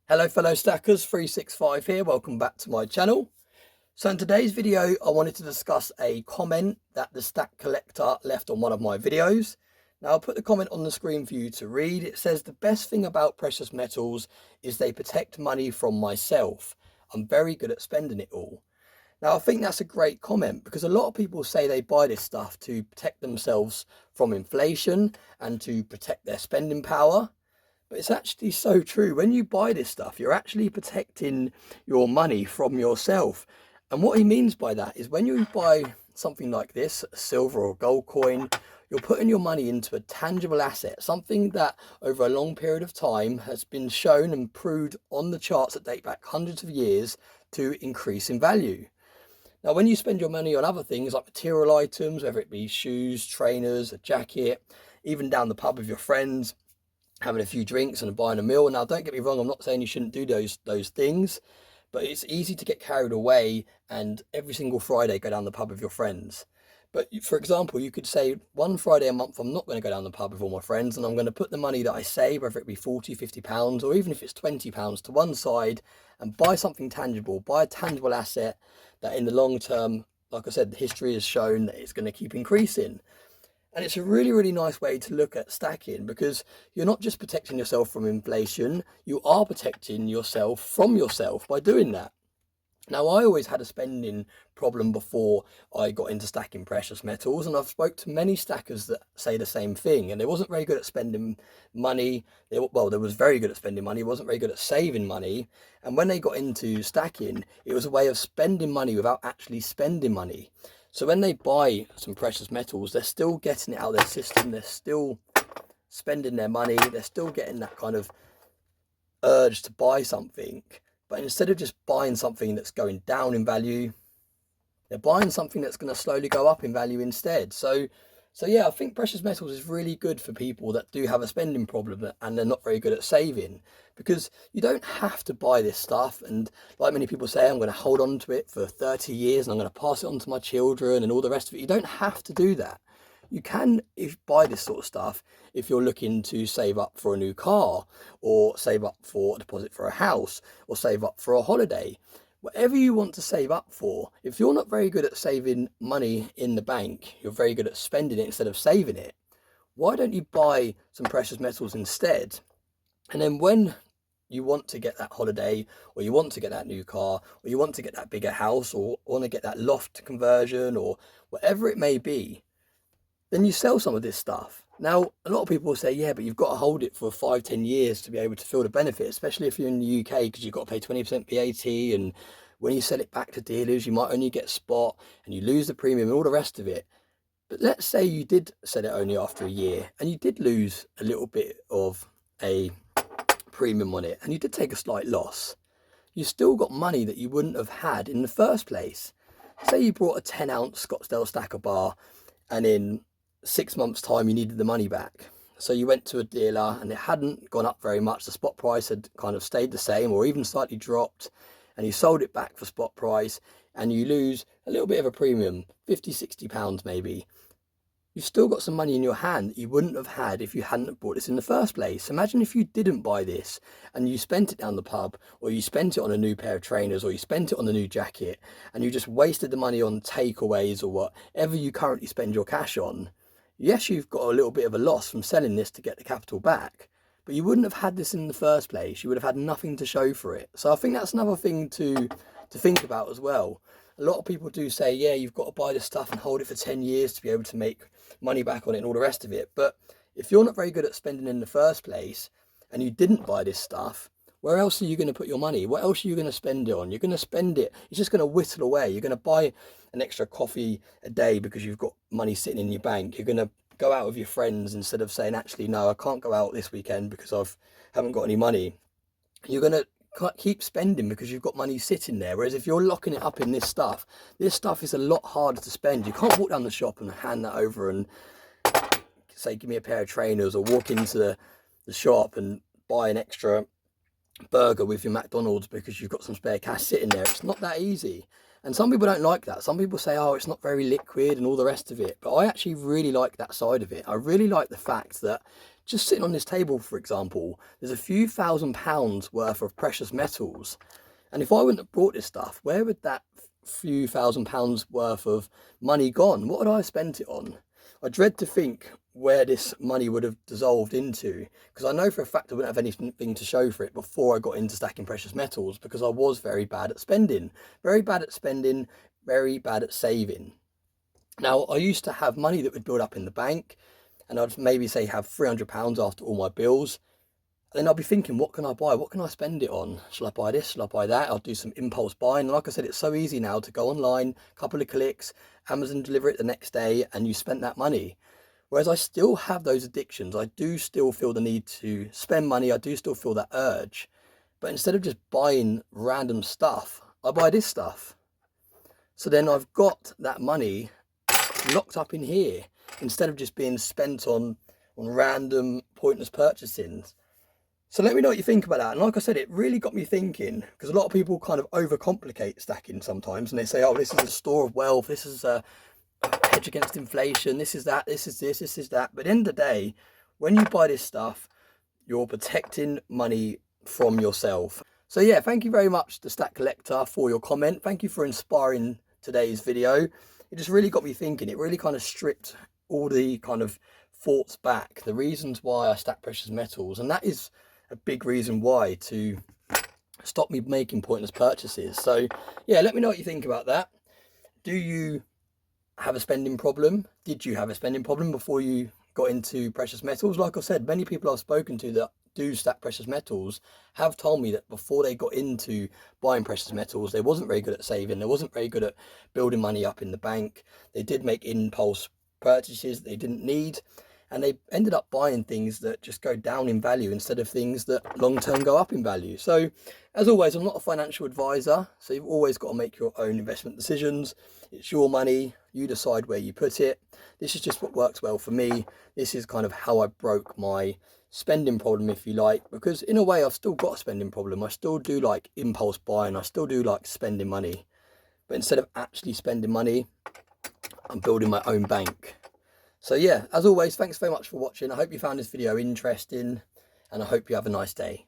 Hello fellow stackers, 365 here, welcome back to my channel. So in today's video I wanted to discuss a comment that the stack collector left on one of my videos. Now I'll put the comment on the screen for you to read. It says, "The best thing about precious metals is they protect money from myself. I'm very good at spending it all." Now I think that's a great comment because a lot of people say they buy this stuff to protect themselves from inflation and to protect their spending power. But it's actually so true. When you buy this stuff, you're actually protecting your money from yourself. And what he means by that is when you buy something like this, a silver or gold coin, you're putting your money into a tangible asset, something that over a long period of time has been shown and proved on the charts that date back hundreds of years to increase in value. Now, when you spend your money on other things like material items, whether it be shoes, trainers, a jacket, even down the pub with your friends, having a few drinks and buying a meal. Now, don't get me wrong, I'm not saying you shouldn't do those things, but it's easy to get carried away and every single Friday go down the pub with your friends. But for example, you could say one Friday a month, I'm not going to go down the pub with all my friends and I'm going to put the money that I save, whether it be 40, 50 pounds, or even if it's 20 pounds to one side and buy something tangible, buy a tangible asset that in the long term, like I said, the history has shown that it's going to keep increasing. And it's a really, really nice way to look at stacking because you're not just protecting yourself from inflation, you are protecting yourself from yourself by doing that. Now, I always had a spending problem before I got into stacking precious metals, and I've spoke to many stackers that say the same thing. And they wasn't very good at spending money. They was very good at spending money, wasn't very good at saving money. And when they got into stacking, it was a way of spending money without actually spending money. So when they buy some precious metals, they're still getting it out of their system. They're still spending their money. They're still getting that kind of urge to buy something. But instead of just buying something that's going down in value, they're buying something that's going to slowly go up in value instead. So yeah, I think precious metals is really good for people that do have a spending problem and they're not very good at saving, because you don't have to buy this stuff. And like many people say, I'm going to hold on to it for 30 years and I'm going to pass it on to my children and all the rest of it. You don't have to do that. You can buy this sort of stuff if you're looking to save up for a new car, or save up for a deposit for a house, or save up for a holiday. Whatever you want to save up for, if you're not very good at saving money in the bank, you're very good at spending it instead of saving it, why don't you buy some precious metals instead? And then when you want to get that holiday, or you want to get that new car, or you want to get that bigger house, or want to get that loft conversion, or whatever it may be, then you sell some of this stuff. Now, a lot of people will say, yeah, but you've got to hold it for 5-10 years to be able to feel the benefit, especially if you're in the UK, because you've got to pay 20% VAT. And when you sell it back to dealers, you might only get spot and you lose the premium and all the rest of it. But let's say you did sell it only after a year and you did lose a little bit of a premium on it and you did take a slight loss. You still got money that you wouldn't have had in the first place. Say you bought a 10-ounce Scottsdale stacker bar and in 6 months' time you needed the money back. So you went to a dealer and it hadn't gone up very much. The spot price had kind of stayed the same or even slightly dropped, and you sold it back for spot price and you lose a little bit of a premium, 50, 60 pounds maybe. You've still got some money in your hand that you wouldn't have had if you hadn't have bought this in the first place. Imagine if you didn't buy this and you spent it down the pub, or you spent it on a new pair of trainers, or you spent it on a new jacket, and you just wasted the money on takeaways or whatever you currently spend your cash on. Yes, you've got a little bit of a loss from selling this to get the capital back, but you wouldn't have had this in the first place. You would have had nothing to show for it. So I think that's another thing to think about as well. A lot of people do say, yeah, you've got to buy this stuff and hold it for 10 years to be able to make money back on it and all the rest of it. But if you're not very good at spending in the first place and you didn't buy this stuff, where else are you going to put your money? What else are you going to spend it on? You're going to spend it, it's just going to whittle away. You're going to buy an extra coffee a day because you've got money sitting in your bank. You're going to go out with your friends instead of saying, actually, no, I can't go out this weekend because haven't got any money. You're going to keep spending because you've got money sitting there. Whereas if you're locking it up in this stuff is a lot harder to spend. You can't walk down the shop and hand that over and say, give me a pair of trainers, or walk into the shop and buy an extra burger with your McDonald's because you've got some spare cash sitting there. It's not that easy. And some people don't like that. Some people say, oh, it's not very liquid and all the rest of it. But I actually really like that side of it. I really like the fact that just sitting on this table, for example, there's a few £1,000s worth of precious metals. And if I wouldn't have brought this stuff, where would that few £1,000s worth of money gone? What would I have spent it on? I dread to think where this money would have dissolved into, because I know for a fact I wouldn't have anything to show for it before I got into stacking precious metals, because I was very bad at spending, very bad at saving. Now, I used to have money that would build up in the bank, and I'd maybe say have £300 after all my bills. And then I'll be thinking, what can I buy? What can I spend it on? Shall I buy this? Shall I buy that? I'll do some impulse buying. And like I said, it's so easy now to go online, couple of clicks, Amazon deliver it the next day, and you spent that money. Whereas I still have those addictions. I do still feel the need to spend money. I do still feel that urge. But instead of just buying random stuff, I buy this stuff. So then I've got that money locked up in here, instead of just being spent on random pointless purchasing. So let me know what you think about that. And like I said, it really got me thinking, because a lot of people kind of overcomplicate stacking sometimes, and they say, oh, this is a store of wealth, this is a hedge against inflation, this is that, this is this, this is that. But at the end of the day, when you buy this stuff, you're protecting money from yourself. So yeah, thank you very much to Stack Collector for your comment. Thank you for inspiring today's video. It just really got me thinking. It really kind of stripped all the kind of thoughts back, the reasons why I stack precious metals, and that is a big reason why, to stop me making pointless purchases. So yeah, let me know what you think about that. Do you have a spending problem? Did you have a spending problem before you got into precious metals? Like I said, many people I've spoken to that do stack precious metals have told me that before they got into buying precious metals, they wasn't very good at saving, they wasn't very good at building money up in the bank. They did make impulse purchases they didn't need, and they ended up buying things that just go down in value instead of things that long term go up in value. So as always, I'm not a financial advisor, so you've always got to make your own investment decisions. It's your money, you decide where you put it. This is just what works well for me. This is kind of how I broke my spending problem, if you like, because in a way I've still got a spending problem. I still do like impulse buying, I still do like spending money, but instead of actually spending money, I'm building my own bank. So yeah, as always, thanks very much for watching. I hope you found this video interesting, and I hope you have a nice day.